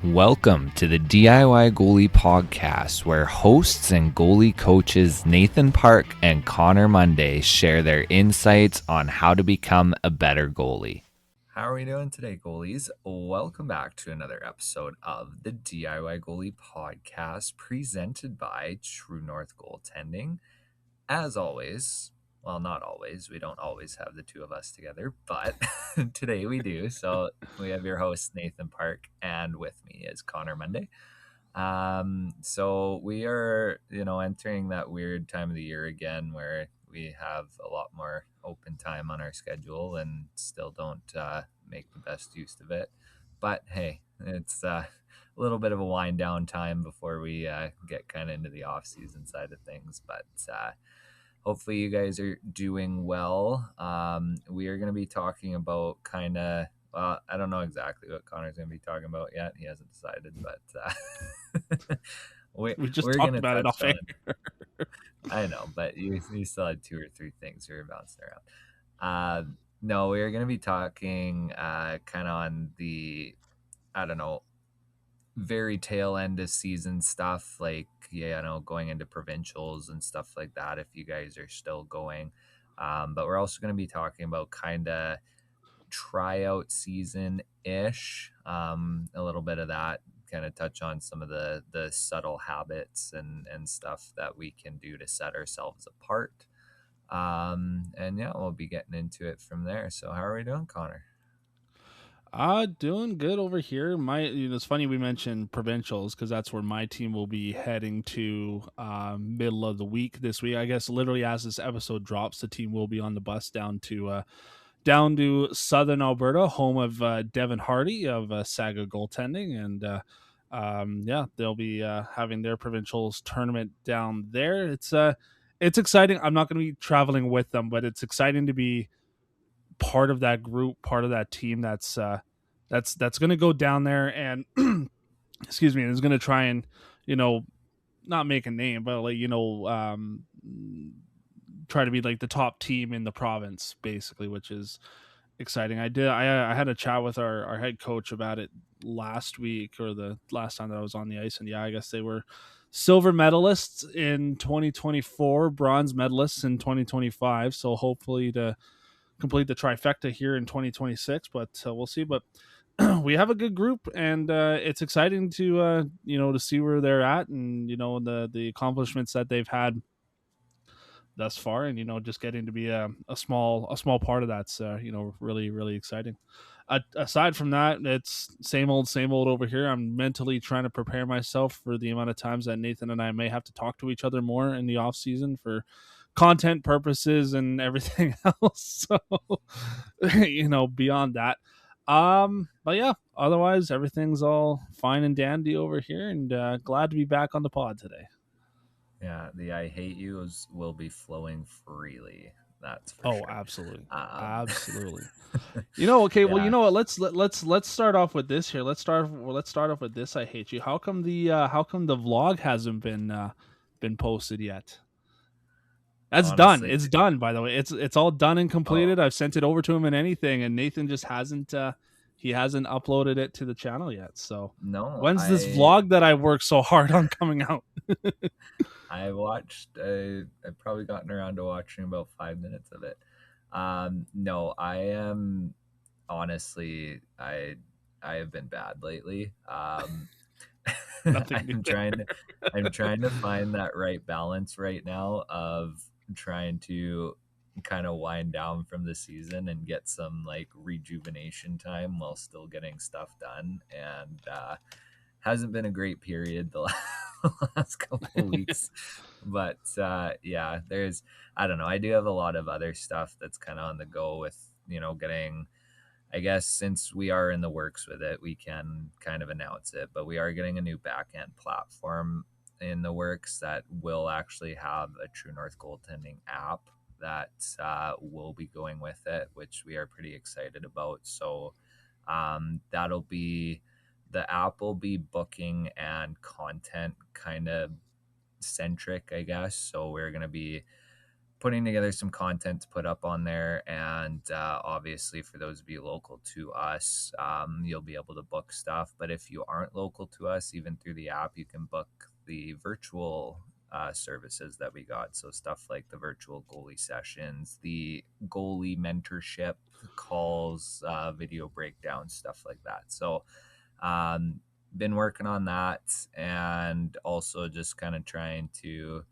Welcome to the DIY Goalie Podcast, where hosts and goalie coaches Nathan Park and Connor Monday share their insights on how to become a better goalie. How are we doing today, goalies? Welcome back to another episode of the DIY Goalie Podcast, presented by True North Goaltending. As always, well, not always, we don't always have the two of us together, but today we do. So we have your host, Nathan Park, and with me is Connor Monday. So we are, entering that weird time of the year again where we have a lot more open time on our schedule and still don't make the best use of it. But hey, it's a little bit of a wind down time before we get kind of into the off season side of things. But hopefully you guys are doing well. We are going to be talking about well, I don't know exactly what Connor's going to be talking about yet. He hasn't decided, but We just we're talked going to about it touch off air. on. I know, but you still had two or three things you were bouncing around. No, we are going to be talking kind of on the, I don't know, very tail end of season stuff, like going into provincials and stuff like that if you guys are still going. But we're also going to be talking about kind of tryout season ish, a little bit of that, kind of touch on some of the subtle habits and stuff that we can do to set ourselves apart. And yeah, we'll be getting into it from there. So how are we doing, Connor? Doing good over here. It's funny we mentioned provincials because that's where my team will be heading to middle of the week this week. I guess literally as this episode drops, the team will be on the bus down to Southern Alberta, home of Devin Hardy of Saga Goaltending, and yeah, they'll be having their provincials tournament down there. It's exciting. I'm not going to be traveling with them, but it's exciting to be part of that group, part of that team that's going to go down there and excuse me, is going to try and you know not make a name, but try to be like the top team in the province, basically, which is exciting. I had a chat with our head coach about it last week or the last time that I was on the ice, and yeah, I guess they were silver medalists in 2024, bronze medalists in 2025. So hopefully to complete the trifecta here in 2026, but we'll see. But we have a good group, and it's exciting to to see where they're at, and the accomplishments that they've had thus far, and just getting to be a small part of that's really really exciting. Aside from that, it's same old over here. I'm mentally trying to prepare myself for the amount of times that Nathan and I may have to talk to each other more in the off season for content purposes and everything else. So, beyond that. But yeah, otherwise everything's all fine and dandy over here, and glad to be back on the pod today. Yeah, the I hate yous will be flowing freely. That's for Oh, sure. absolutely, Um, absolutely. Okay. Well, yeah, let's start off with this here. Let's start off with this. I hate you. How come the vlog hasn't been posted yet? That's done. honestly, It's done. By the way, it's all done and oh completed. I've sent it over to him and anything, and Nathan just hasn't uploaded it to the channel yet. So no, when's this vlog that I worked so hard on coming out? I watched. I've probably gotten around to watching about 5 minutes of it. No, I am honestly, I have been bad lately. Nothing new I'm there. trying to I'm trying to find that right balance right now of trying to kind of wind down from the season and get some like rejuvenation time while still getting stuff done. And hasn't been a great period the last couple of weeks. But yeah, there's, I don't know, I do have a lot of other stuff that's kind of on the go with, getting, I guess since we are in the works with it, we can kind of announce it, but we are getting a new backend platform in the works that will actually have a True North goaltending app that will be going with it, which we are pretty excited about. So that'll be, the app will be booking and content kind of centric, I guess. So we're going to be putting together some content to put up on there. And obviously, for those of you local to us, you'll be able to book stuff. But if you aren't local to us, even through the app, you can book the virtual services that we got. So stuff like the virtual goalie sessions, the goalie mentorship calls, video breakdowns, stuff like that. So, um, been working on that, and also just kind of trying to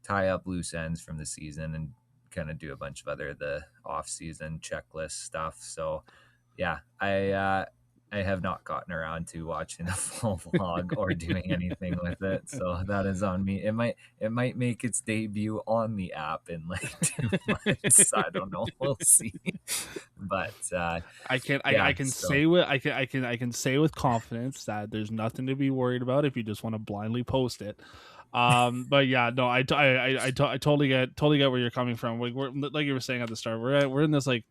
tie up loose ends from the season and kind of do a bunch of other the off season checklist stuff. So yeah, I have not gotten around to watching a full vlog or doing anything with it. So that is on me. It might make its debut on the app in like 2 months. I don't know. We'll see. But I yeah, can so say with I can say with confidence that there's nothing to be worried about if you just want to blindly post it. But yeah, no, I totally get where you're coming from. We're like you were saying at the start, we're in this like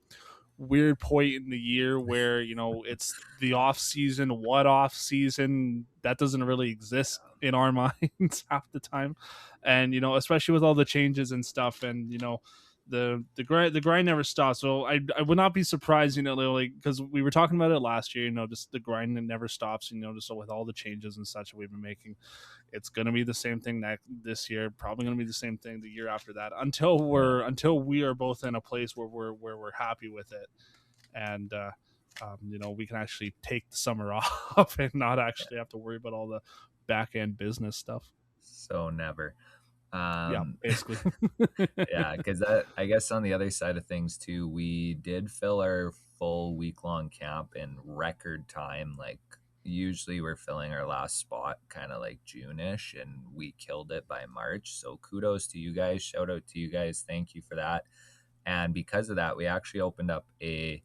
weird point in the year where it's the off season. What off season? That doesn't really exist in our minds half the time, and especially with all the changes and stuff, and the grind never stops. So I would not be surprised, like because we were talking about it last year. Just the grind never stops. Just with all the changes and such that we've been making, it's going to be the same thing this year. Probably going to be the same thing the year after that. yeah. Until we are both in a place where we're happy with it, and we can actually take the summer off and not actually have to worry about all the back end business stuff. So never. Yeah, Um, basically. yeah, because that, I guess, on the other side of things too, we did fill our full week long camp in record time. Like usually we're filling our last spot kind of like June-ish, and we killed it by March. So kudos to you guys. Shout out to you guys. Thank you for that. And because of that, we actually opened up a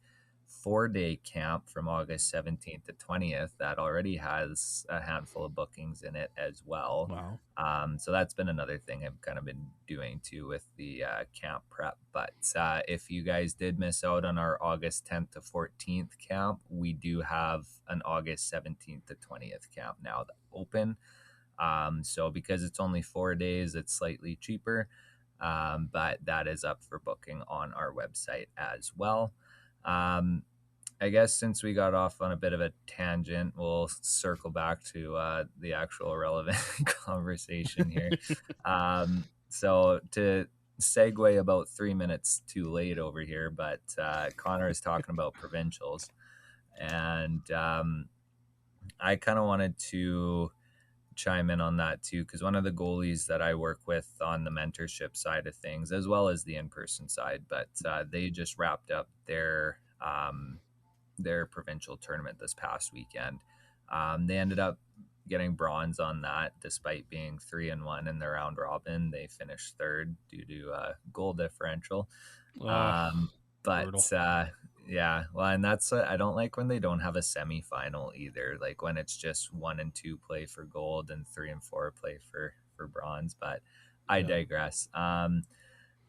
4-day camp from August 17th to 20th that already has a handful of bookings in it as well. Wow. So that's been another thing I've kind of been doing too with the camp prep. But if you guys did miss out on our August 10th to 14th camp, we do have an August 17th to 20th camp now open. So because it's only 4 days, it's slightly cheaper. But that is up for booking on our website as well. Um, I guess since we got off on a bit of a tangent, we'll circle back to the actual relevant conversation here. So to segue about 3 minutes too late over here, but Connor is talking about provincials, and I kind of wanted to chime in on that too, because one of the goalies that I work with on the mentorship side of things, as well as the in-person side, but they just wrapped up their provincial tournament this past weekend. They ended up getting bronze on that, despite being 3-1 in the round robin. They finished third due to goal differential. uh, Um, but Brutal. yeah, well, and that's I don't like when they don't have a semifinal either. Like when it's just 1 and 2 play for gold and 3 and 4 play for bronze. But I Yeah. digress.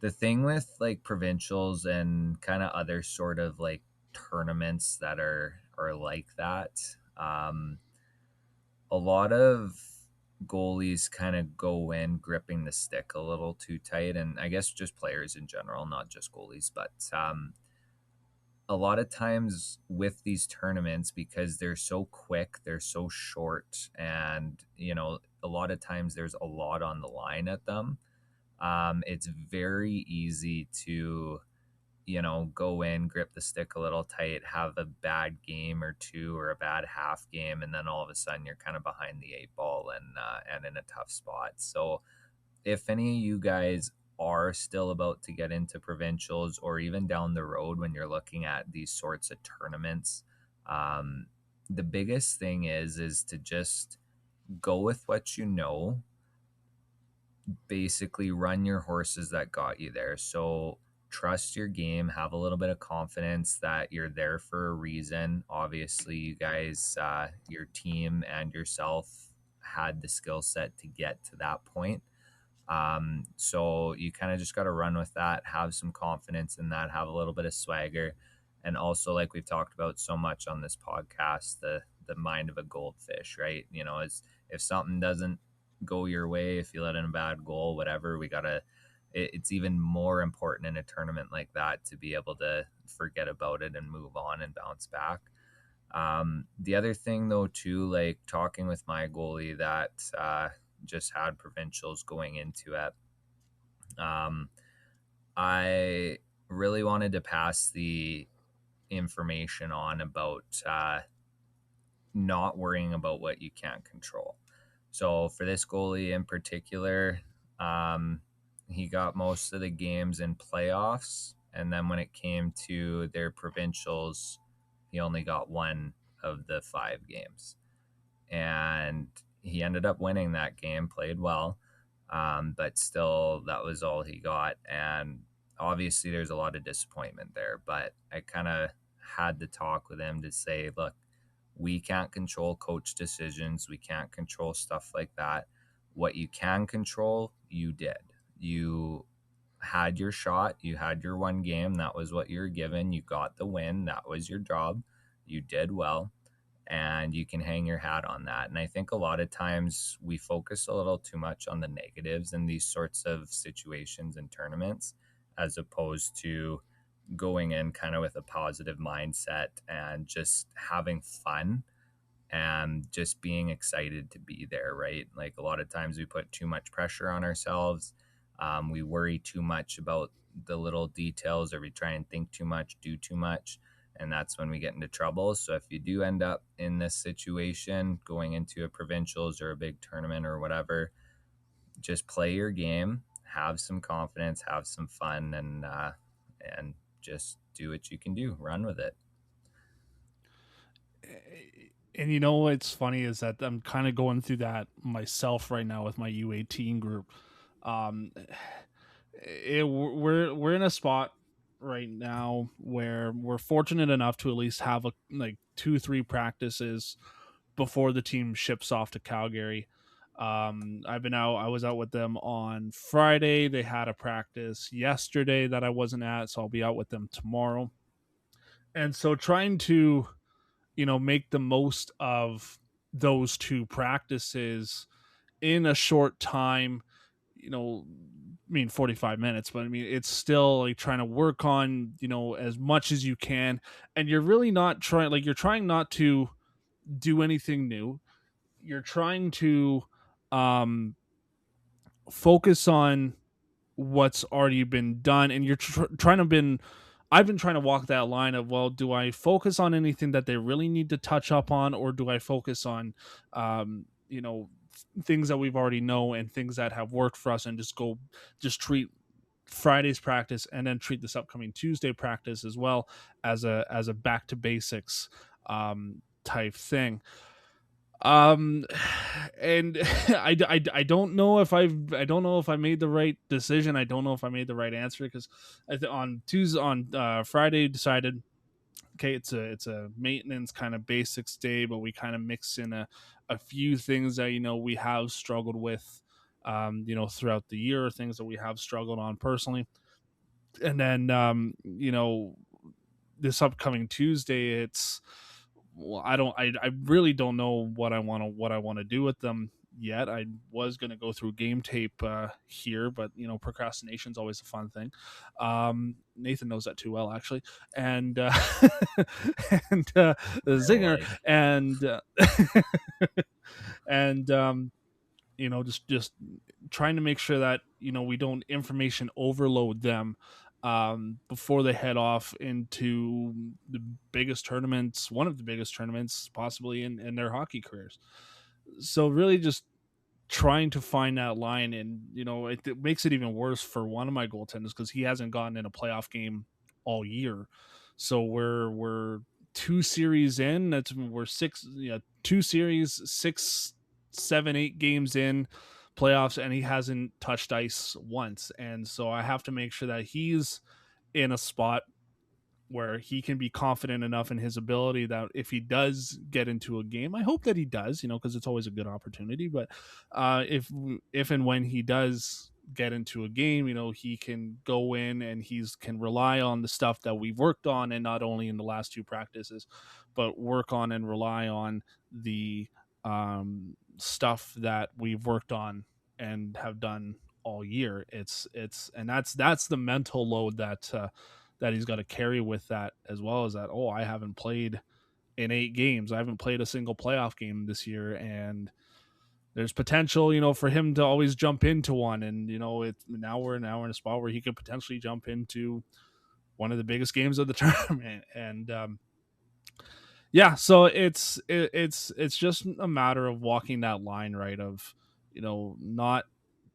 The thing with like provincials and kind of other sort of like tournaments that are like that, a lot of goalies kind of go in gripping the stick a little too tight, and I guess just players in general, not just goalies, but a lot of times with these tournaments, because they're so quick, they're so short, and a lot of times there's a lot on the line at them. It's very easy to go in, grip the stick a little tight, have a bad game or two or a bad half game, and then all of a sudden you're kind of behind the 8 ball and in a tough spot. So if any of you guys are still about to get into provincials, or even down the road when you're looking at these sorts of tournaments, um, the biggest thing is to just go with what you know. Basically run your horses that got you there. So trust your game, have a little bit of confidence that you're there for a reason. Obviously, you guys, your team and yourself had the skill set to get to that point. So you kind of just got to run with that, have some confidence in that, have a little bit of swagger. And also, like we've talked about so much on this podcast, the mind of a goldfish, right? Is if something doesn't go your way, if you let in a bad goal, whatever, we gotta it's even more important in a tournament like that to be able to forget about it and move on and bounce back. The other thing, though, too, like talking with my goalie that just had provincials going into it, um, I really wanted to pass the information on about not worrying about what you can't control. So for this goalie in particular, um, he got most of the games in playoffs, and then when it came to their provincials, he only got one of the 5 games, and he ended up winning that game. Played well, but still, that was all he got, and obviously, there's a lot of disappointment there. But I kind of had to talk with him to say, look, we can't control coach decisions. We can't control stuff like that. What you can control, you did. You had your shot. You had your one game. That was what you were given. You got the win. That was your job. You did well. And you can hang your hat on that. And I think a lot of times we focus a little too much on the negatives in these sorts of situations and tournaments, as opposed to going in kind of with a positive mindset and just having fun and just being excited to be there, right? Like a lot of times we put too much pressure on ourselves. We worry too much about the little details, or we try and think too much, do too much. And that's when we get into trouble. So if you do end up in this situation going into a provincials or a big tournament or whatever, just play your game, have some confidence, have some fun, and just do what you can do. Run with it. And you know what's funny is that I'm kind of going through that myself right now with my U18 group. Um, we're in a spot right now where we're fortunate enough to at least have a like 2-3 practices before the team ships off to Calgary. I was out with them on Friday. They had a practice yesterday that I wasn't at, so I'll be out with them tomorrow. And so trying to, make the most of those 2 practices in a short time, I mean 45 minutes, but I mean it's still like trying to work on, as much as you can, and you're really not trying, like you're trying not to do anything new. You're trying to um focus on what's already been done, and you're trying to been I've been trying to walk that line of, well, do I focus on anything that they really need to touch up on, or do I focus on things that we've already know and things that have worked for us, and just treat Friday's practice and then treat this upcoming Tuesday practice as well as a back to basics type thing. um and I don't know if I don't know if I made the right decision. I don't know if I made the right answer, because on Tuesday, on Friday, decided, okay, it's a maintenance kind of basics day, but we kind of mix in a few things that we have struggled with throughout the year, things that we have struggled on personally. And then this upcoming Tuesday, it's, well, I really don't know what I want to do with them yet. I was going to go through game tape here, but procrastination's always a fun thing. Nathan knows that too well, actually. And and the I zinger, like. and and just trying to make sure that we don't information overload them before they head off into the biggest tournaments, one of the biggest tournaments possibly in their hockey careers. So really just trying to find that line. And it makes it even worse for one of my goaltenders, because he hasn't gotten in a playoff game all year. So we're 2 series in. We're six, 2 series, 6, 7, 8 games in playoffs, and he hasn't touched ice once. And so I have to make sure that he's in a spot where he can be confident enough in his ability that if he does get into a game, I hope that he does, because it's always a good opportunity. But if and when he does get into a game, he can go in and he's can rely on the stuff that we've worked on, and not only in the last 2 practices, but work on and rely on the stuff that we've worked on and have done all year. And that's the mental load that he's got to carry with that, as well as that, oh, I haven't played in 8 games. I haven't played a single playoff game this year, and there's potential, for him to always jump into one. And now we're in a spot where he could potentially jump into one of the biggest games of the tournament. And yeah, so it's just a matter of walking that line, right? Of not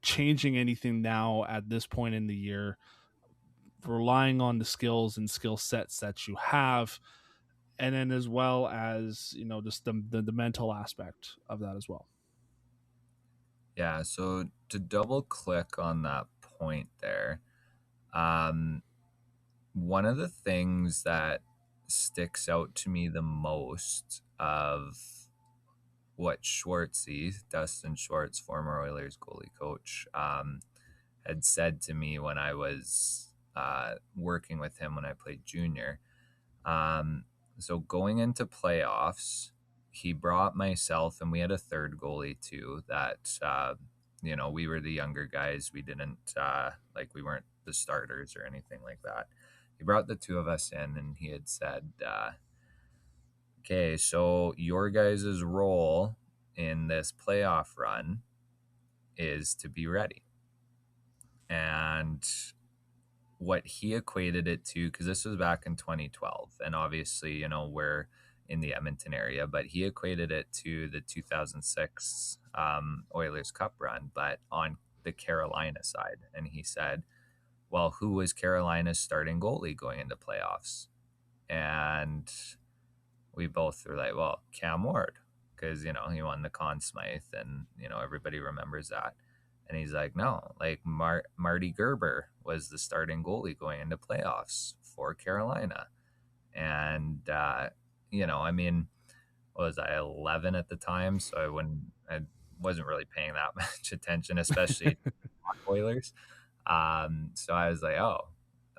changing anything now at this point in the year, relying on the skills and skill sets that you have, and then as well as just the mental aspect of that as well. Yeah, so to double click on that point there, um, one of the things that sticks out to me the most of what Schwartzy, Dustin Schwartz, former Oilers goalie coach, had said to me when I was working with him when I played junior. Um, so going into playoffs, he brought myself, and we had a third goalie too. That we were the younger guys. We didn't we weren't the starters or anything like that. He brought the two of us in, and he had said, "Okay, so your guys' role in this playoff run is to be ready." And what he equated it to, because this was back in 2012, and obviously, we're in the Edmonton area, but he equated it to the 2006 Oilers Cup run, but on the Carolina side. And he said, well, who was Carolina's starting goalie going into playoffs? And we both were like, well, Cam Ward, because, he won the Conn Smythe, and, everybody remembers that. And he's like, no, like Marty Gerber was the starting goalie going into playoffs for Carolina. And, I mean, what was I, 11 at the time? So I wasn't really paying that much attention, especially Oilers. So I was like, oh,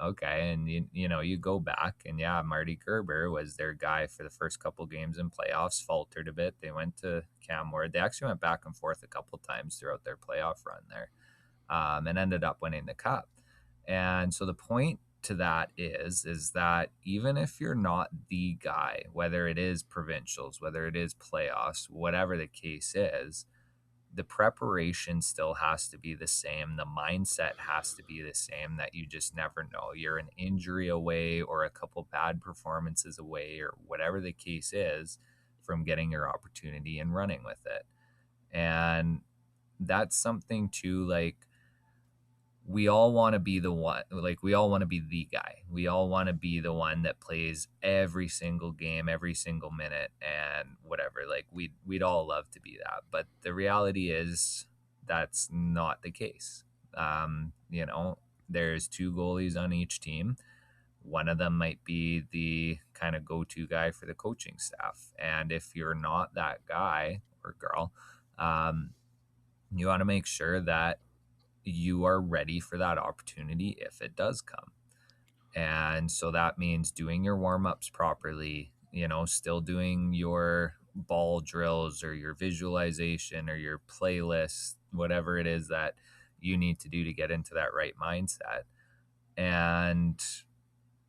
okay. And you go back, and yeah, Marty Gerber was their guy for the first couple games in playoffs, faltered a bit. They went to Cam Ward. They actually went back and forth a couple times throughout their playoff run there, and ended up winning the cup. And so the point to that is that even if you're not the guy, whether it is provincials, whether it is playoffs, whatever the case is, the preparation still has to be the same. The mindset has to be the same, that you just never know. You're an injury away or a couple bad performances away, or whatever the case is, from getting your opportunity and running with it. And that's something too, like, we all want to be the one, like, we all want to be the guy. We all want to be the one that plays every single game, every single minute, and whatever. Like, we'd all love to be that. But the reality is that's not the case. There's two goalies on each team. One of them might be the kind of go-to guy for the coaching staff. And if you're not that guy or girl, you want to make sure that you are ready for that opportunity if it does come. And so that means doing your warm-ups properly, still doing your ball drills or your visualization or your playlist, whatever it is that you need to do to get into that right mindset. And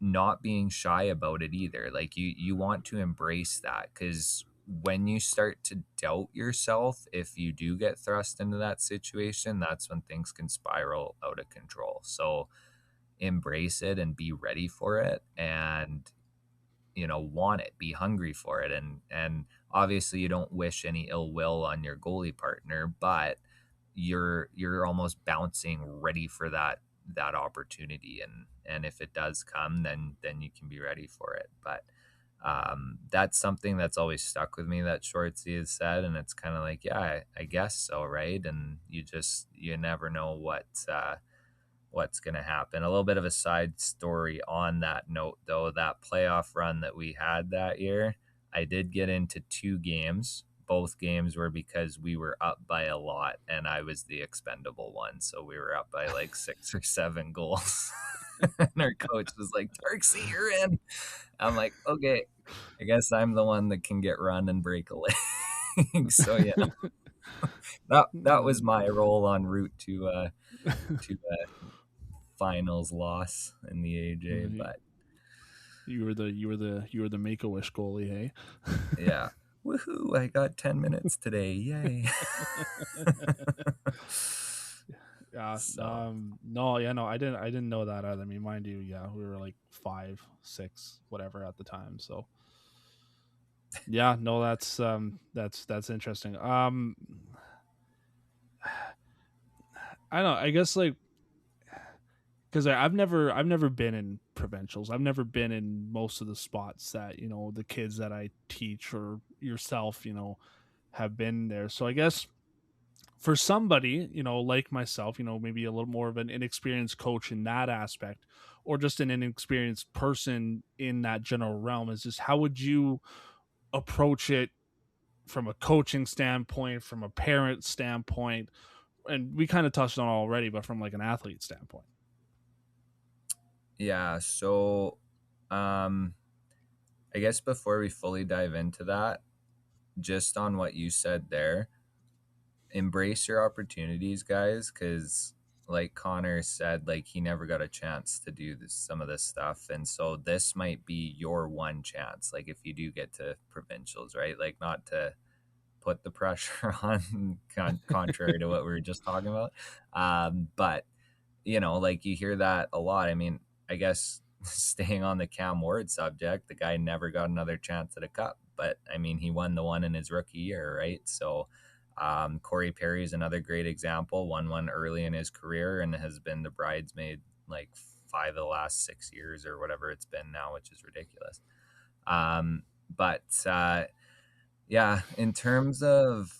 not being shy about it either. Like, you want to embrace that, because when you start to doubt yourself, if you do get thrust into that situation, that's when things can spiral out of control. So embrace it and be ready for it, and want it, be hungry for it. And obviously you don't wish any ill will on your goalie partner, but you're almost bouncing ready for that opportunity. And if it does come, then you can be ready for it. But that's something that's always stuck with me, that Schwartzy has said. And it's kind of like, yeah, I guess so, right? And you never know what's going to happen. A little bit of a side story on that note, though, that playoff run that we had that year, I did get into 2 games. Both games were because we were up by a lot, and I was the expendable one. So we were up by like 6 or 7 goals. And our coach was like, Tarksy, you're in. I'm like, okay, I guess I'm the one that can get run and break a leg. So, That was my role en route to finals loss in the AJ, but You were the Make a Wish goalie, hey? yeah. Woohoo, I got 10 minutes today. Yay. Yeah. So, No. Yeah. No. I didn't know that either. I mean, mind you, yeah, we were like 5, 6, whatever at the time. So yeah. No. That's interesting. I don't know. I guess like because I've never been in provincials. I've never been in most of the spots that the kids that I teach or yourself have been there. So I guess for somebody like myself, maybe a little more of an inexperienced coach in that aspect, or just an inexperienced person in that general realm, is just how would you approach it from a coaching standpoint, from a parent standpoint, and we kind of touched on it already, but from like an athlete standpoint. yeah, so um I guess before we fully dive into that, just on what you said there, embrace your opportunities, guys, because like Connor said, like he never got a chance to do some of this stuff, and so this might be your one chance. Like if you do get to provincials, right? Like not to put the pressure on, contrary to what we were just talking about, but like you hear that a lot. I mean, I guess staying on the Cam Ward subject, the guy never got another chance at a cup, but I mean, he won the one in his rookie year, right? So, Corey Perry is another great example, won one early in his career and has been the bridesmaid like 5 of the last 6 years or whatever it's been now, which is ridiculous. But yeah, in terms of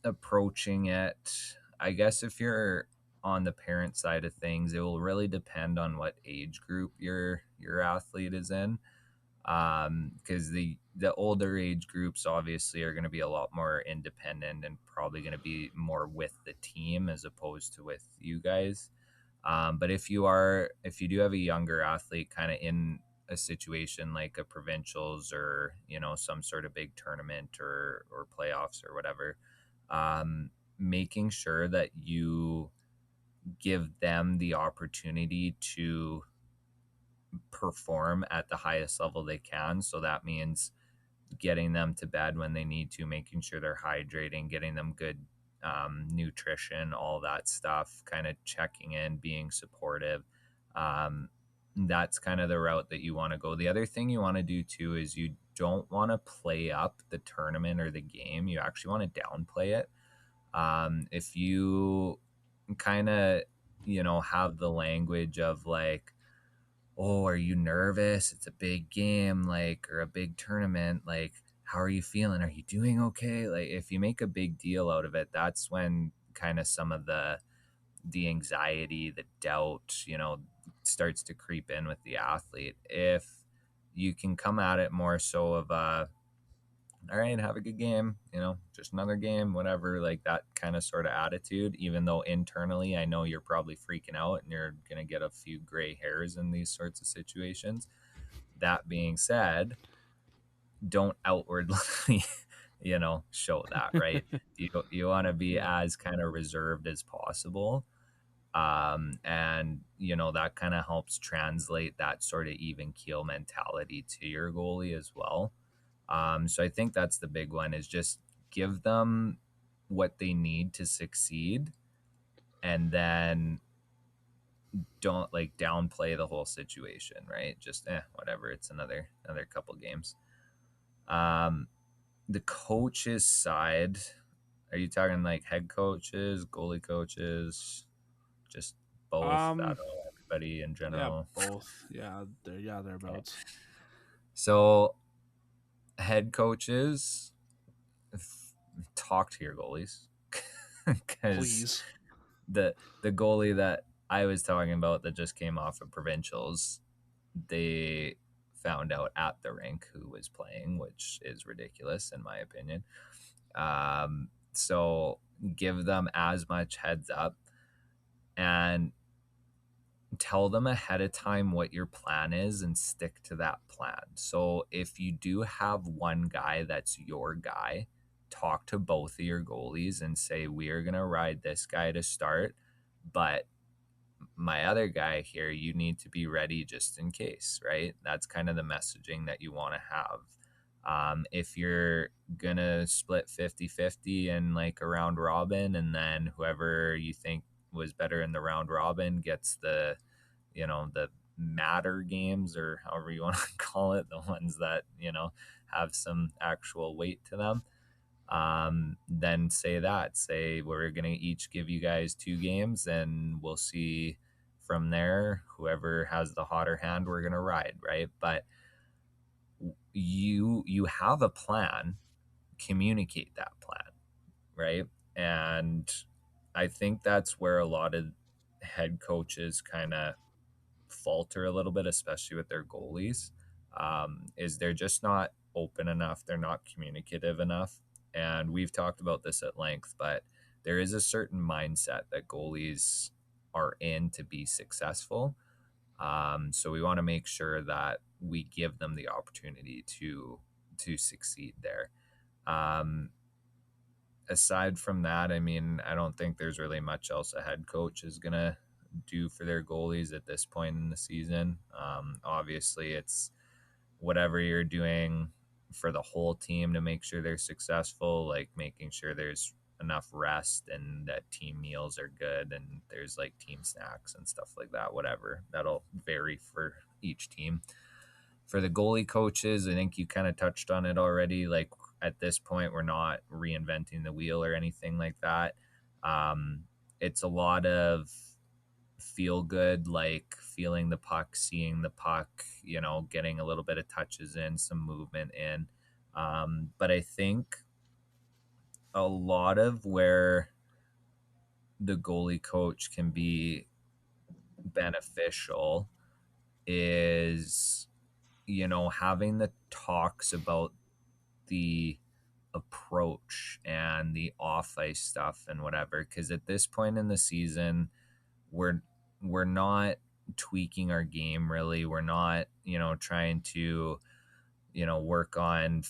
approaching it, I guess if you're on the parent side of things, it will really depend on what age group your athlete is in. Because the older age groups obviously are going to be a lot more independent and probably going to be more with the team as opposed to with you guys. But if you do have a younger athlete kind of in a situation like a provincials or some sort of big tournament or playoffs or whatever, making sure that you give them the opportunity to perform at the highest level they can. So that means getting them to bed when they need to, making sure they're hydrating, getting them good nutrition, all that stuff, kind of checking in, being supportive. Um, that's kind of the route that you want to go. The other thing you want to do too is you don't want to play up the tournament or the game. You actually want to downplay it. If you kind of, have the language of like, oh, are you nervous? It's a big game, like, or a big tournament. Like, how are you feeling? Are you doing okay? Like, if you make a big deal out of it, that's when kind of some of the anxiety, the doubt, starts to creep in with the athlete. If you can come at it more so of a, all right, have a good game, just another game, whatever, like that kind of sort of attitude, even though internally I know you're probably freaking out and you're going to get a few gray hairs in these sorts of situations. That being said, don't outwardly, show that, right? You want to be Yeah. as kind of reserved as possible. And that kind of helps translate that sort of even keel mentality to your goalie as well. So I think that's the big one, is just give them what they need to succeed, and then don't like downplay the whole situation, right? Just whatever. It's another couple games. Um, the coaches side, are you talking like head coaches, goalie coaches, just both? I Um. don't know, everybody in Yeah. general. Both. Yeah. Okay. Thereabouts. So head coaches, talk to your goalies because Please. the goalie that I was talking about that just came off of provincials, they found out at the rink who was playing, which is ridiculous in my opinion. So give them as much heads up and tell them ahead of time what your plan is and stick to that plan. So if you do have one guy that's your guy, talk to both of your goalies and say, we are going to ride this guy to start, but my other guy here, you need to be ready just in case, right? That's kind of the messaging that you want to have. If you're going to split 50-50 in like a round robin, and then whoever you think was better in the round robin gets the matter games, or however you want to call it, the ones that, have some actual weight to them, then say we're going to each give you guys 2 games, and we'll see from there. Whoever has the hotter hand, we're going to ride, right? But you have a plan, communicate that plan, right? And I think that's where a lot of head coaches kind of falter a little bit, especially with their goalies, is they're just not open enough. They're not communicative enough. And we've talked about this at length, but there is a certain mindset that goalies are in to be successful. So we want to make sure that we give them the opportunity to succeed there. Um, Aside from that, I mean, I don't think there's really much else a head coach is gonna do for their goalies at this point in the season. Obviously, it's whatever you're doing for the whole team to make sure they're successful, like making sure there's enough rest and that team meals are good and there's like team snacks and stuff like that. Whatever, that'll vary for each team. For the goalie coaches, I think you kind of touched on it already. Like at this point, we're not reinventing the wheel or anything like that. Um, it's a lot of feel good, like feeling the puck, seeing the puck, getting a little bit of touches in, some movement in. But I think a lot of where the goalie coach can be beneficial is, having the talks about the approach and the off ice stuff and whatever, because at this point in the season, we're we're not tweaking our game really. We're not, trying to, work on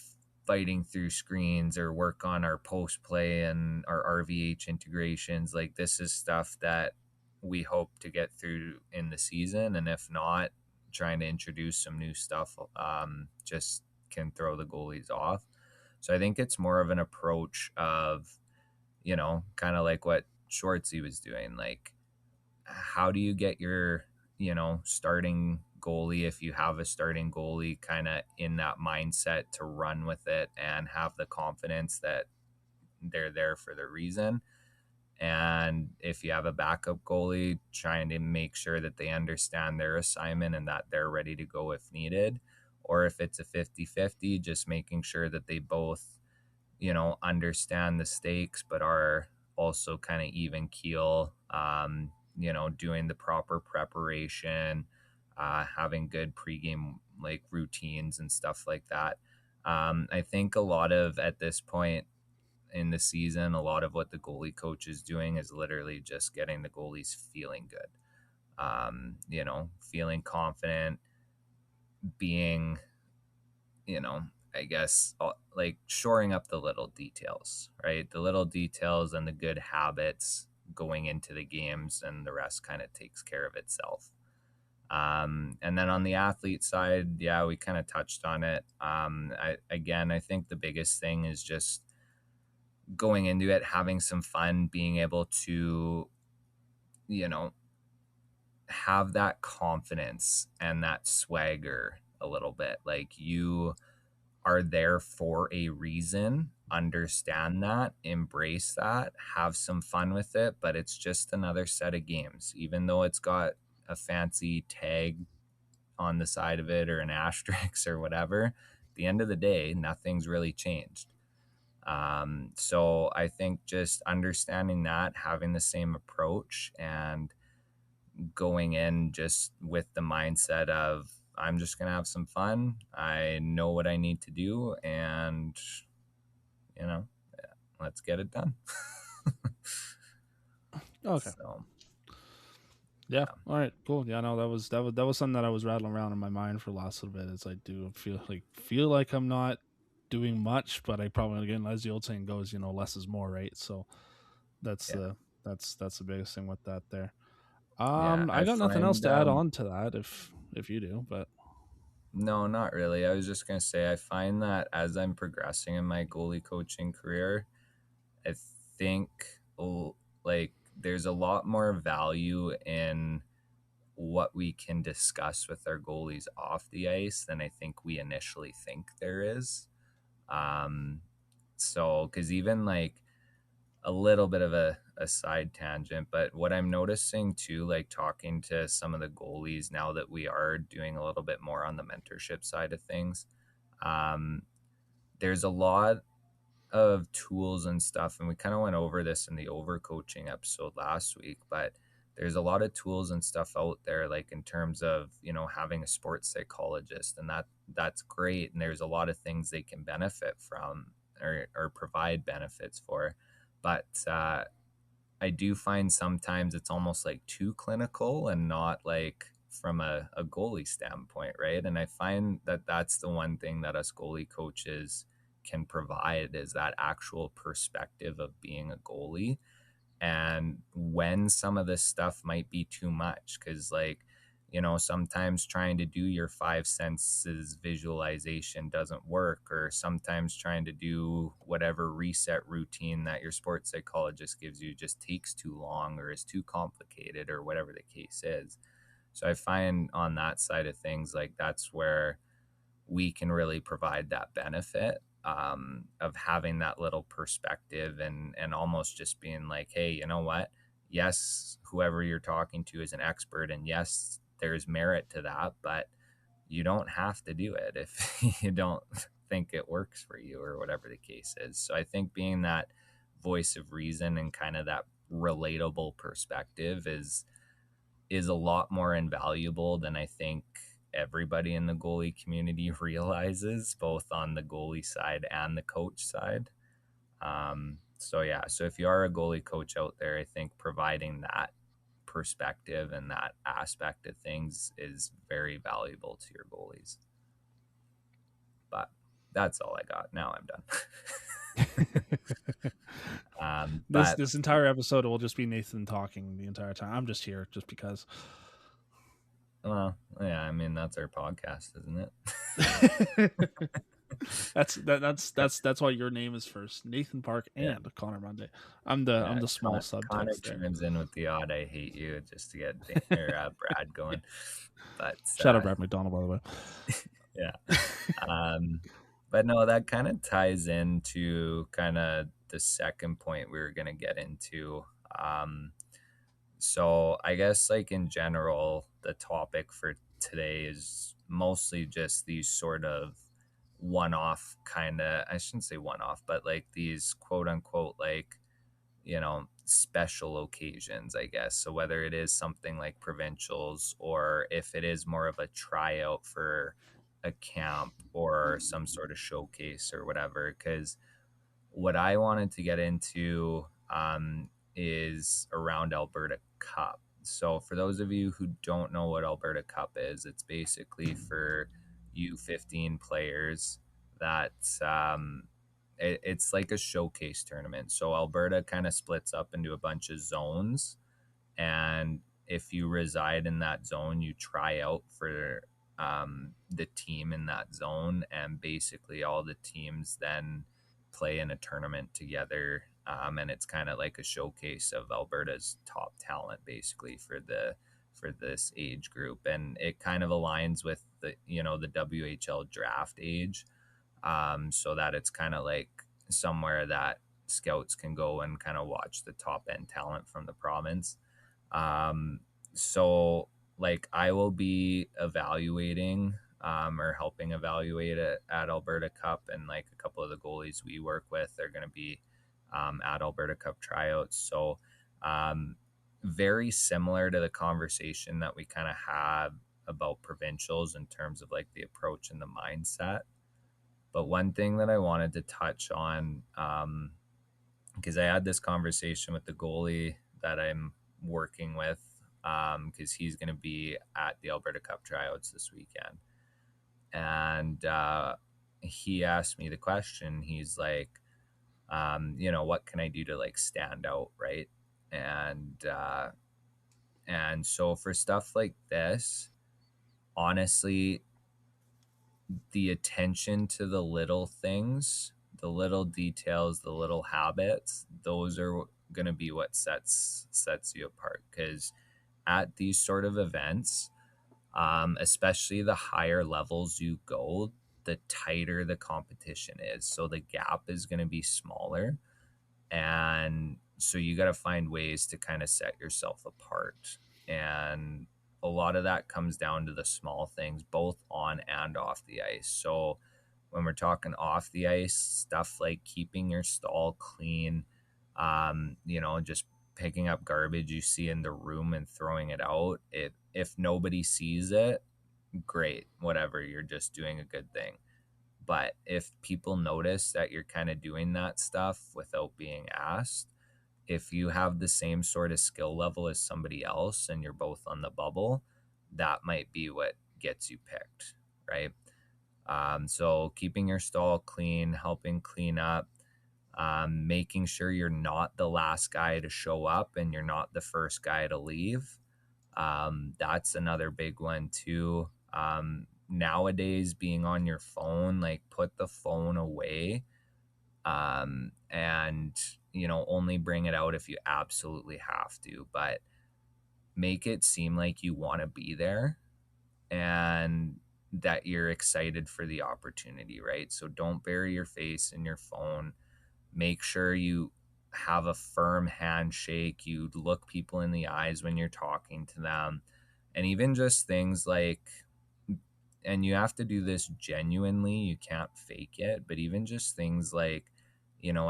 fighting through screens or work on our post play and our RVH integrations. Like this is stuff that we hope to get through in the season, and if not, trying to introduce some new stuff just can throw the goalies off. So I think it's more of an approach of, kind of like what Schwartzy was doing. Like, how do you get your, starting goalie, if you have a starting goalie, kind of in that mindset to run with it and have the confidence that they're there for the reason? And if you have a backup goalie, trying to make sure that they understand their assignment and that they're ready to go if needed. Or if it's a 50-50, just making sure that they both, understand the stakes, but are also kind of even keel, doing the proper preparation, having good pregame like routines and stuff like that. I think a lot of at this point in the season, a lot of what the goalie coach is doing is literally just getting the goalies feeling good, feeling confident, being, you know, I guess like shoring up the little details, right? The little details and the good habits going into the games, and the rest kind of takes care of itself. And then on the athlete side, yeah, we kind of touched on it. I think the biggest thing is just going into it, having some fun, being able to, you know, have that confidence and that swagger a little bit. Like you are there for a reason. Understand that, embrace that, have some fun with it, but it's just another set of games. Even though it's got a fancy tag on the side of it or an asterisk or whatever, at the end of the day, nothing's really changed. So I think just understanding that, having the same approach, and going in just with the mindset of, I'm just going to have some fun. I know what I need to do, and, you know, let's get it done. Okay. So, Yeah. yeah. All right. Cool. Yeah. No, that was something that I was rattling around in my mind for the last little bit. Is I do feel like I'm not doing much, but I probably, again, as the old saying goes, less is more, right? So that's Yeah. the that's the biggest thing with that there. Yeah. I I got nothing else find, to add on to that if you do, but no, not really. I was just going to say, I find that as I'm progressing in my goalie coaching career, I think like there's a lot more value in what we can discuss with our goalies off the ice than I think we initially think there is. Um, so, because even like a little bit of a side tangent, but what I'm noticing too, like talking to some of the goalies now that we are doing a little bit more on the mentorship side of things, um, there's a lot of tools and stuff, and we kind of went over this in the overcoaching episode last week, but there's a lot of tools and stuff out there, like in terms of, having a sports psychologist, and that's great, and there's a lot of things they can benefit from, or provide benefits for, but I do find sometimes it's almost like too clinical and not like from a goalie standpoint, right? And I find that that's the one thing that us goalie coaches can provide, is that actual perspective of being a goalie, and when some of this stuff might be too much, because like, sometimes trying to do your five senses visualization doesn't work, or sometimes trying to do whatever reset routine that your sports psychologist gives you just takes too long or is too complicated, or whatever the case is. So I find on that side of things, like that's where we can really provide that benefit, of having that little perspective, and almost just being like, hey, you know what? Yes, whoever you're talking to is an expert, and yes, there's merit to that, but you don't have to do it if you don't think it works for you, or whatever the case is. So I think being that voice of reason and kind of that relatable perspective is a lot more invaluable than I think everybody in the goalie community realizes, both on the goalie side and the coach side. So yeah, so if you are a goalie coach out there, I think providing that perspective and that aspect of things is very valuable to your goalies. But that's all I got. Now I'm done. this But this entire episode will just be Nathan talking the entire time. I'm just here just because. well, yeah, I mean that's our podcast, isn't it? that's why your name is first, Nathan Park Yeah. and Connor Monday. I'm the small Connor subtext there. chimes in with the odd "I hate you" just to get Brad going. But Shout out Brad McDonald, by the way. yeah, um, but no, that kind of ties into kind of the second point we were going to get into. Um, so I guess like in general, the topic for today is mostly just these sort of one-off kind of, I shouldn't say one-off, but like these quote unquote like, special occasions, I guess. So whether it is something like provincials, or if it is more of a tryout for a camp or some sort of showcase or whatever, because what I wanted to get into, is around Alberta Cup. So for those of you who don't know what Alberta Cup is, it's basically for U15 players that, it's like a showcase tournament. So Alberta kind of splits up into a bunch of zones, and if you reside in that zone, you try out for, the team in that zone, and basically all the teams then play in a tournament together, and it's kind of like a showcase of Alberta's top talent, basically for this age group, and it kind of aligns with the WHL draft age, so that it's kind of like somewhere that scouts can go and kind of watch the top end talent from the province. So like I will be evaluating, or helping evaluate it at Alberta Cup, and like a couple of the goalies we work with are going to be, at Alberta Cup tryouts. So very similar to the conversation that we kind of had about provincials in terms of like the approach and the mindset. But one thing that I wanted to touch on, because I had this conversation with the goalie that I'm working with, because he's going to be at the Alberta Cup tryouts this weekend. And he asked me the question. He's like, what can I do to like stand out, right? And and so for stuff like this, honestly, the attention to the little things, the little details, the little habits, those are going to be what sets you apart. Because at these sort of events, especially the higher levels you go, the tighter the competition is. So the gap is going to be smaller. And so you got to find ways to kind of set yourself apart. And a lot of that comes down to the small things, both on and off the ice. So when we're talking off the ice, stuff like keeping your stall clean, just picking up garbage you see in the room and throwing it out. If nobody sees it, great, whatever, you're just doing a good thing. But if people notice that you're kind of doing that stuff without being asked, if you have the same sort of skill level as somebody else and you're both on the bubble, that might be what gets you picked, right? So keeping your stall clean, helping clean up, making sure you're not the last guy to show up and you're not the first guy to leave. That's another big one too. Nowadays, being on your phone, like put the phone away, and only bring it out if you absolutely have to, but make it seem like you want to be there and that you're excited for the opportunity, right? So don't bury your face in your phone. Make sure you have a firm handshake. You look people in the eyes when you're talking to them. And even just things like, and you have to do this genuinely, you can't fake it, but even just things like,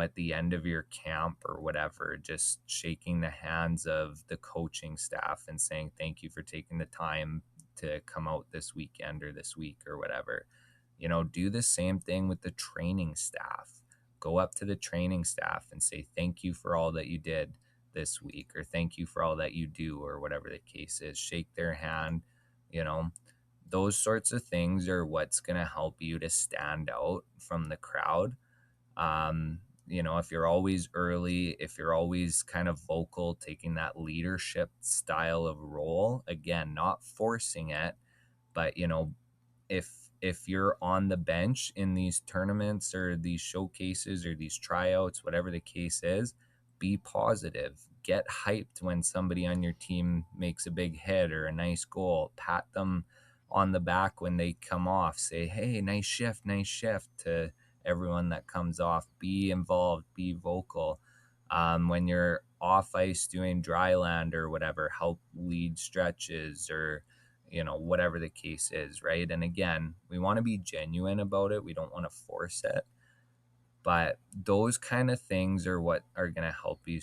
at the end of your camp or whatever, just shaking the hands of the coaching staff and saying thank you for taking the time to come out this weekend or this week or whatever. Do the same thing with the training staff. Go up to the training staff and say thank you for all that you did this week, or thank you for all that you do, or whatever the case is. Shake their hand. you know those sorts of things are what's going to help you to stand out from the crowd. If you're always early, if you're always kind of vocal, taking that leadership style of role, again, not forcing it, but if you're on the bench in these tournaments or these showcases or these tryouts, whatever the case is, be positive. Get hyped when somebody on your team makes a big hit or a nice goal. Pat them on the back when they come off. Say, hey, nice shift to everyone that comes off. Be involved, be vocal. When you're off ice doing dry land or whatever, help lead stretches or whatever the case is, right? And again, we want to be genuine about it. We don't want to force it. But those kind of things are what are going to help you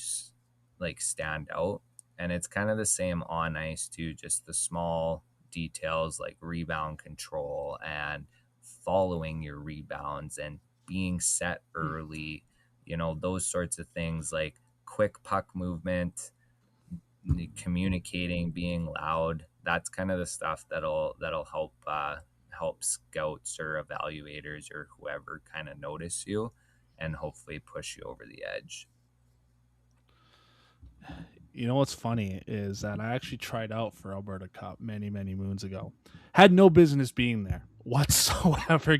like stand out. And it's kind of the same on ice too, just the small details like rebound control and following your rebounds and being set early, those sorts of things like quick puck movement, communicating, being loud. That's kind of the stuff that'll help scouts or evaluators or whoever kind of notice you and hopefully push you over the edge. You know what's funny is that I actually tried out for Alberta Cup many, many moons ago. Had no business being there whatsoever,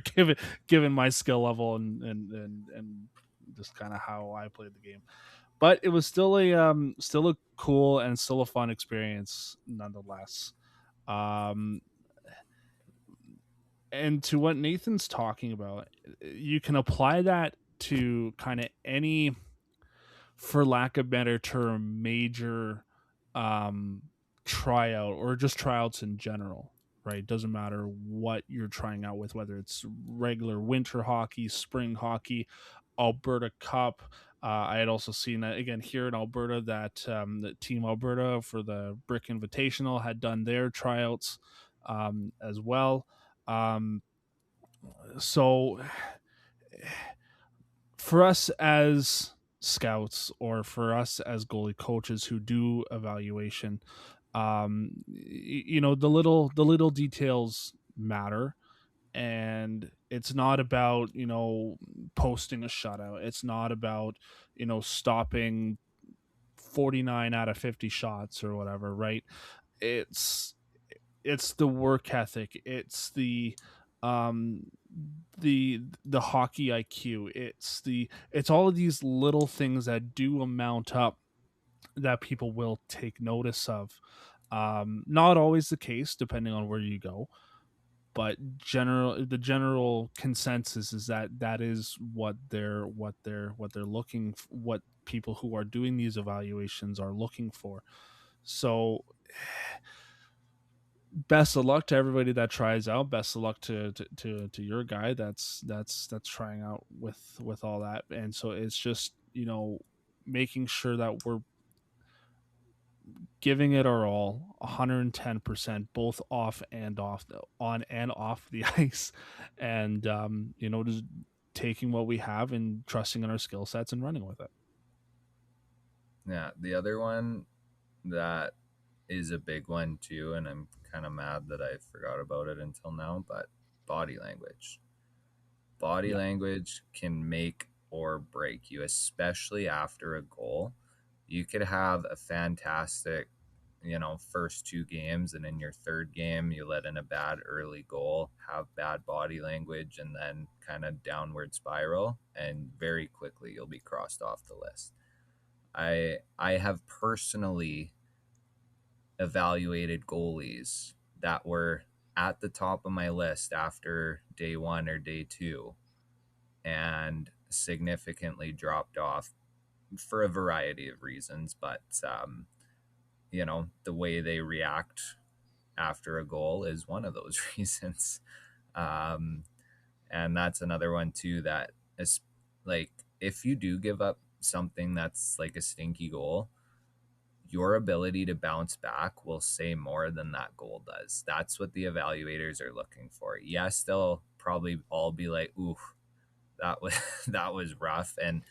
given my skill level and just kind of how I played the game. But it was still a cool and still a fun experience nonetheless. Um, and to what Nathan's talking about, you can apply that to kind of any, for lack of better term, major um tryout or just tryouts in general, right? Doesn't matter what you're trying out with, whether it's regular winter hockey, spring hockey, Alberta Cup. I had also seen that again here in Alberta that that Team Alberta for the Brick Invitational had done their tryouts as well. Um, so for us as scouts or for us as goalie coaches who do evaluation, the little details matter, and And it's not about, posting a shutout. It's not about, stopping 49 out of 50 shots or whatever, right? It's it's the work ethic. It's um the hockey IQ. It's all of these little things that do amount up that people will take notice of. Not always the case, depending on where you go, but the general consensus is that that is what they're what people who are doing these evaluations are looking for. So best of luck to everybody that tries out. Best of luck to your guy that's trying out with all that. And so it's just, making sure that we're giving it our all, 110%, both on and off the ice. And just taking what we have and trusting in our skill sets and running with it. Yeah, the other one that is a big one too, and I'm kind of mad that I forgot about it until now, but body language. Body Yeah. language can make or break you, especially after a goal. You could have a fantastic, first two games, and in your third game, you let in a bad early goal, have bad body language, and then kind of downward spiral, and very quickly you'll be crossed off the list. I have personally evaluated goalies that were at the top of my list after day one or day two and significantly dropped off for a variety of reasons. But, the way they react after a goal is one of those reasons. Um, and that's another one, too, that is like if you do give up something that's like a stinky goal, your ability to bounce back will say more than that goal does. That's what the evaluators are looking for. Yes, they'll probably all be like, "Ooh, that was that was rough," and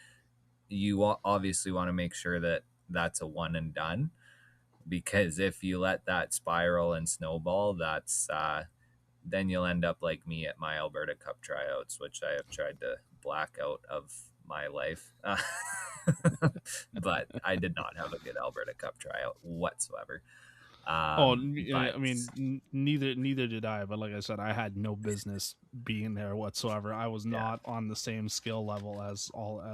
you obviously want to make sure that that's a one and done, because if you let that spiral and snowball, that's then you'll end up like me at my Alberta Cup tryouts, which I have tried to black out of my life. But I did not have a good Alberta Cup tryout whatsoever. Oh, But I mean, neither did I. But like I said, I had no business being there whatsoever. I was yeah, not on the same skill level as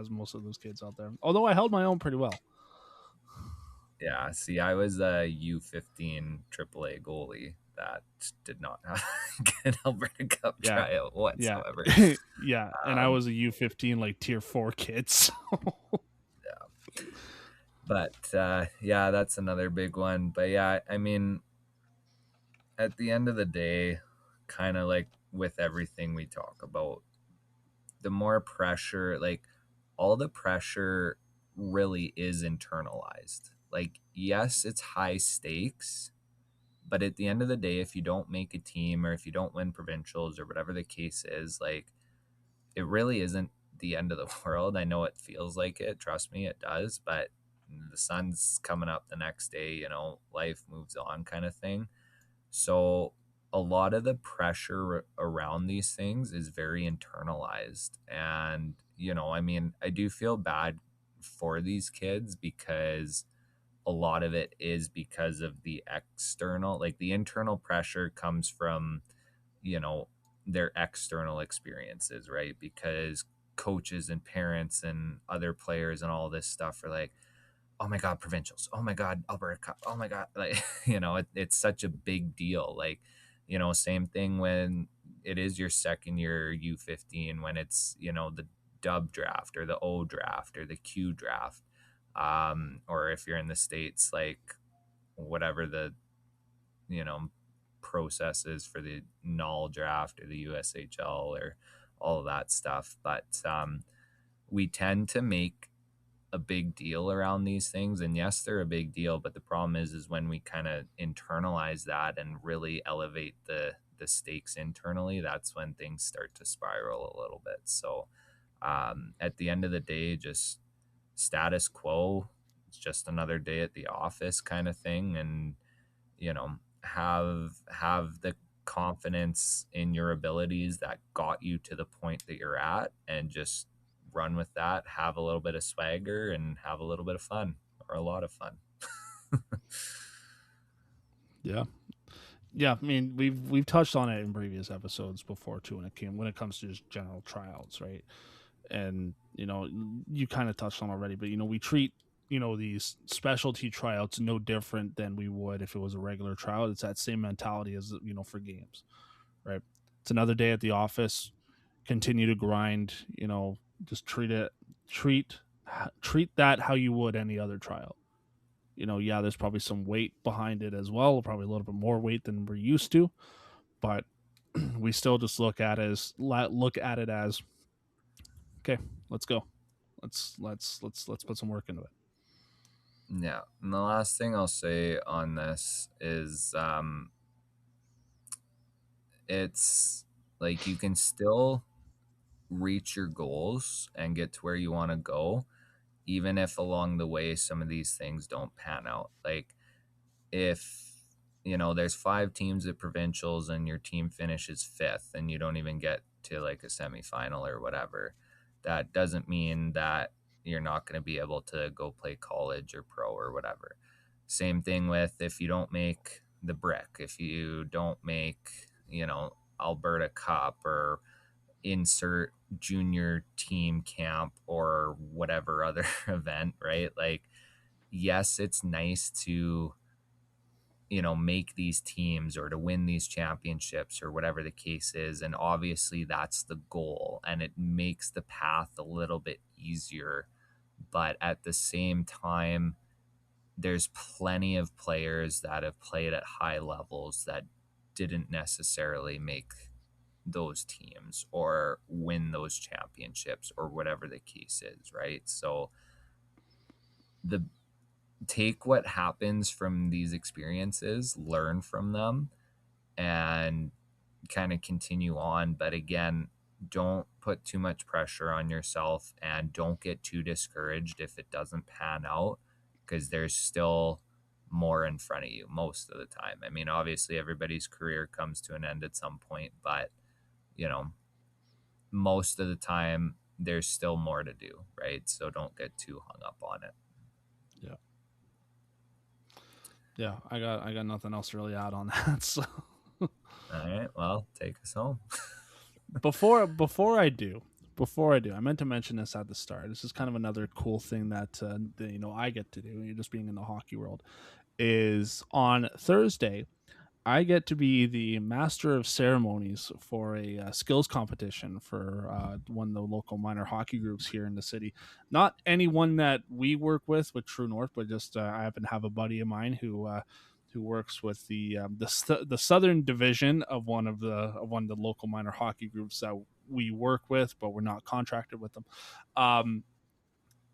most of those kids out there. Although I held my own pretty well. yeah. See, I was a U15 AAA goalie that did not have a good Alberta Cup Yeah, tryout yeah, whatsoever. yeah. And I Um, was a U15 like tier 4 kid. So. but yeah, that's another big one. But yeah, I mean, at the end of the day, kind of like with everything we talk about, the more pressure, like all the pressure really is internalized. Like, yes, it's high stakes, but at the end of the day, if you don't make a team or if you don't win provincials or whatever the case is, like, it really isn't the end of the world. I know it feels like it. Trust me, it does. But the sun's coming up the next day, life moves on kind of thing. So a lot of the pressure around these things is very internalized. And, I mean, I do feel bad for these kids because a lot of it is because of the external, like the internal pressure comes from, you know, their external experiences, right? Because coaches and parents and other players and all this stuff are like, oh my god, provincials, oh my god, Alberta Cup, oh my god, like it's such a big deal. Like, same thing when it is your second year U15, when it's the dub draft or the O draft or the Q draft, or if you're in the States, like whatever the you know process is for the null draft or the USHL or all of that stuff. But we tend to make a big deal around these things, and yes, they're a big deal, but the problem is when we kind of internalize that and really elevate the stakes internally, that's when things start to spiral a little bit. So at the end of the day, just status quo. It's just another day at the office kind of thing, and have the confidence in your abilities that got you to the point that you're at, and just run with that, have a little bit of swagger and have a little bit of fun, or a lot of fun. Yeah. Yeah, I mean we've touched on it in previous episodes before too when it comes to just general tryouts, right? And you kind of touched on already, but we treat these specialty tryouts no different than we would if it was a regular tryout. It's that same mentality as for games, right? It's another day at the office. Continue to grind. Just treat treat that how you would any other tryout. Yeah, there's probably some weight behind it as well, probably a little bit more weight than we're used to, but we still just look at it as okay, let's go. Let's put some work into it. Yeah. And the last thing I'll say on this is it's like you can still reach your goals and get to where you want to go, even if along the way some of these things don't pan out. Like if there's 5 teams at provincials and your team finishes 5th and you don't even get to like a semifinal or whatever, that doesn't mean that you're not going to be able to go play college or pro or whatever. Same thing with if you don't make the brick, if you don't make Alberta Cup or insert junior team camp or whatever other event, right? Like, yes, it's nice to make these teams or to win these championships or whatever the case is, and obviously that's the goal and it makes the path a little bit easier. But at the same time, there's plenty of players that have played at high levels that didn't necessarily make those teams or win those championships or whatever the case is, right? So the take what happens from these experiences, learn from them, and kind of continue on. But again, don't put too much pressure on yourself and don't get too discouraged if it doesn't pan out, because there's still more in front of you most of the time. I mean, obviously everybody's career comes to an end at some point, but you know, most of the time there's still more to do, right? So don't get too hung up on it. Yeah. Yeah, I got nothing else to really add on that. So All right, well, take us home. before I do, I meant to mention this at the start. This is kind of another cool thing that I get to do. You're just being in the hockey world. Is on Thursday, I get to be the master of ceremonies for a skills competition for one of the local minor hockey groups here in the city. Not anyone that we work with True North, but just I happen to have a buddy of mine who works with the southern division of one of the local minor hockey groups that we work with, but we're not contracted with them.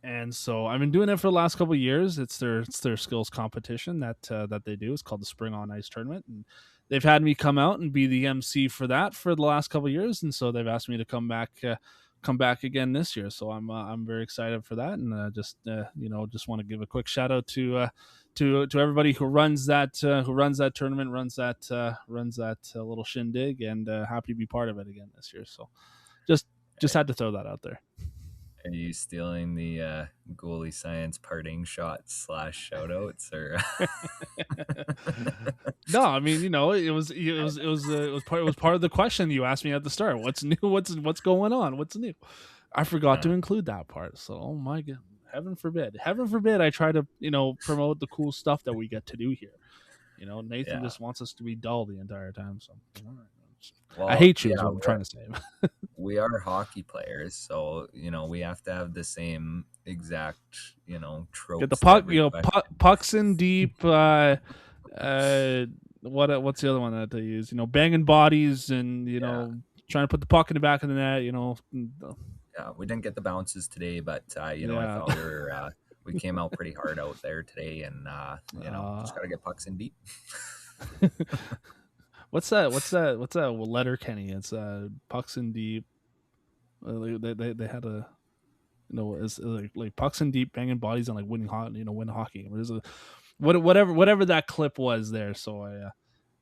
And so I've been doing it for the last couple of years. It's their skills competition that they do. It's called the Spring on Ice tournament, and they've had me come out and be the MC for that for the last couple of years. And so they've asked me to come back again this year. So I'm very excited for that, and just want to give a quick shout out to everybody who runs that tournament, runs that little shindig, and happy to be part of it again this year. So just had to throw that out there. Are you stealing the goalie science parting shots / shout outs or No, I mean, it was part of the question you asked me at the start. What's new? What's going on? What's new? I forgot to include that part. So, oh my god, heaven forbid, I try to promote the cool stuff that we get to do here. Nathan yeah. just wants us to be dull the entire time. So, I Well, hate you. Is yeah, what I'm trying to say. we are hockey players, so we have to have the same exact Get the tropes to puck, every question. pucks in deep. What's the other one that they use? Banging bodies and Yeah. trying to put the puck in the back of the net. Yeah, we didn't get the bounces today, but I Yeah. thought we came out pretty hard out there today, and Uh, just gotta get pucks in deep. what's that letter, Kenny? It's pucks in deep. They had a it's like pucks in deep, banging bodies and win hockey. There's whatever that clip was there. So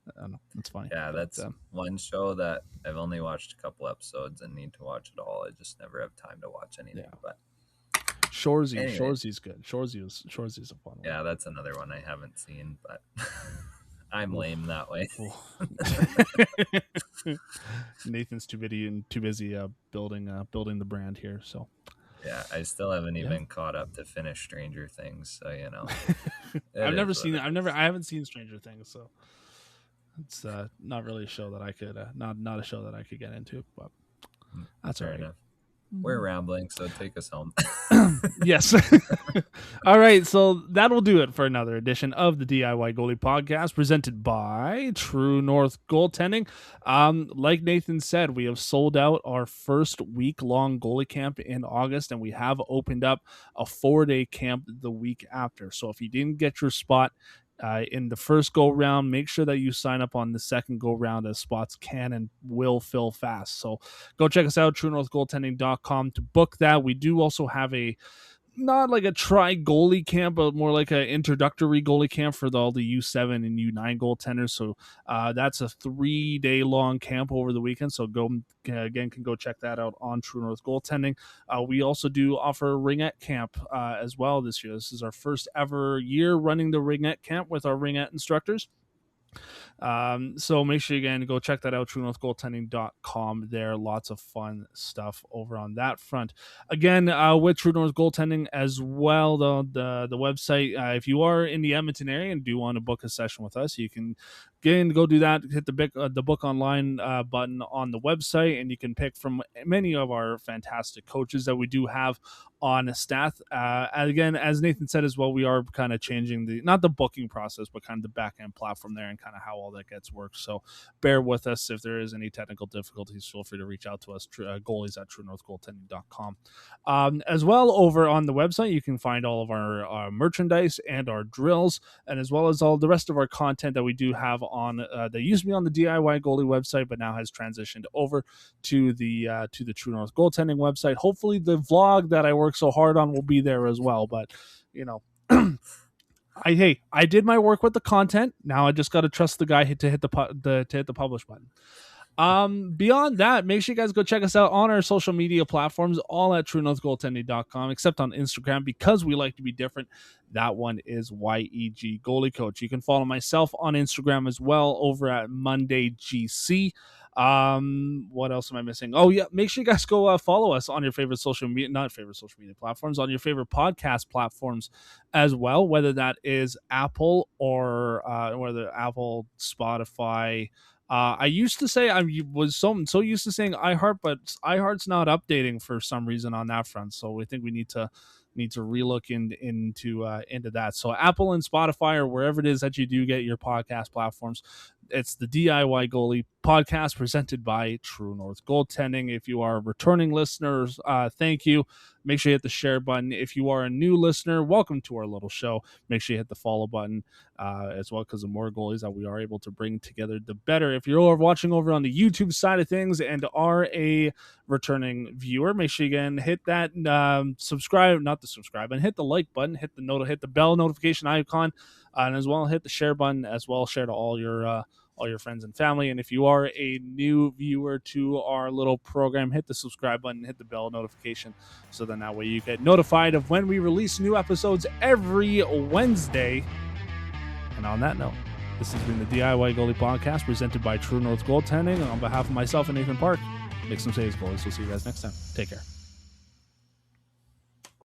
I don't know. It's funny. Yeah, But that's one show that I've only watched a couple episodes and need to watch it all. I just never have time to watch anything. yeah. But anyways, Shoresy's good. Shoresy's a fun one. yeah, that's another one I haven't seen, but I'm Oof. lame that way. Nathan's too busy building the brand here. So yeah, I still haven't even caught up to finish Stranger Things. So you know, I haven't seen Stranger Things, so it's not really a show that I could not a show that I could get into. But that's fair all right. enough. We're rambling, so take us home. Yes. All right, so that'll do it for another edition of the DIY Goalie Podcast, presented by True North Goaltending. Like Nathan said, we have sold out our first week-long goalie camp in August, and we have opened up a 4-day camp the week after. So if you didn't get your spot in the first go round, make sure that you sign up on the second go round, as spots can and will fill fast. So go check us out, truenorthgoaltending.com, to book that. We do also have not like a try goalie camp, but more like an introductory goalie camp for all the U7 and U9 goaltenders. So that's a 3-day long camp over the weekend. So can go check that out on True North Goaltending. We also do offer a ringette camp as well this year. This is our first ever year running the ringette camp with our ringette instructors. So make sure again go check that out, truenorthgoaltending.com. There, lots of fun stuff over on that front. Again, with True North Goaltending as well, the website, if you are in the Edmonton area and do want to book a session with us, you can go do that. Hit the book online button on the website, and you can pick from many of our fantastic coaches that we do have on staff. Again, as Nathan said as well, we are kind of changing not the booking process, but kind of the back end platform there and kind of how all that gets worked. So bear with us if there is any technical difficulties. Feel free to reach out to us, goalies at truenorthgoaltending.com. As well, over on the website, you can find all of our merchandise and our drills, and as well as all the rest of our content that we do have on that used to be on the DIY Goalie website, but now has transitioned over to the True North Goaltending website. Hopefully, the vlog that I work so hard on will be there as well. But you know, I did my work with the content. Now I just got to trust the guy to hit the publish button. Beyond that, make sure you guys go check us out on our social media platforms, all at truenorthgoaltending.com, except on Instagram, because we like to be different. That one is YEG Goalie Coach. You can follow myself on Instagram as well over at Monday GC. What else am I missing? Oh yeah, make sure you guys go follow us on your favorite social media platforms, on your favorite podcast platforms as well, whether that is Apple or whether Apple, Spotify. I used to say I was so used to saying iHeart, but iHeart's not updating for some reason on that front. So we think we need to relook into that. So Apple and Spotify, or wherever it is that you do get your podcast platforms, it's the DIY Goalie Podcast presented by True North Goaltending. If you are returning listeners, thank you. Make sure you hit the share button. If you are a new listener, welcome to our little show. Make sure you hit the follow button as well, because the more goalies that we are able to bring together, the better. If you're watching over on the YouTube side of things and are a returning viewer, make sure you again hit that subscribe and hit the like button, hit the bell notification icon, and as well hit the share button as well. Share to all your friends and family. And if you are a new viewer to our little program, hit the subscribe button, hit the bell notification, so then that way you get notified of when we release new episodes every Wednesday. And on that note, this has been the DIY Goalie Podcast presented by True North Goaltending. And on behalf of myself and Nathan Park, make some saves, goalies. We'll see you guys next time. Take care.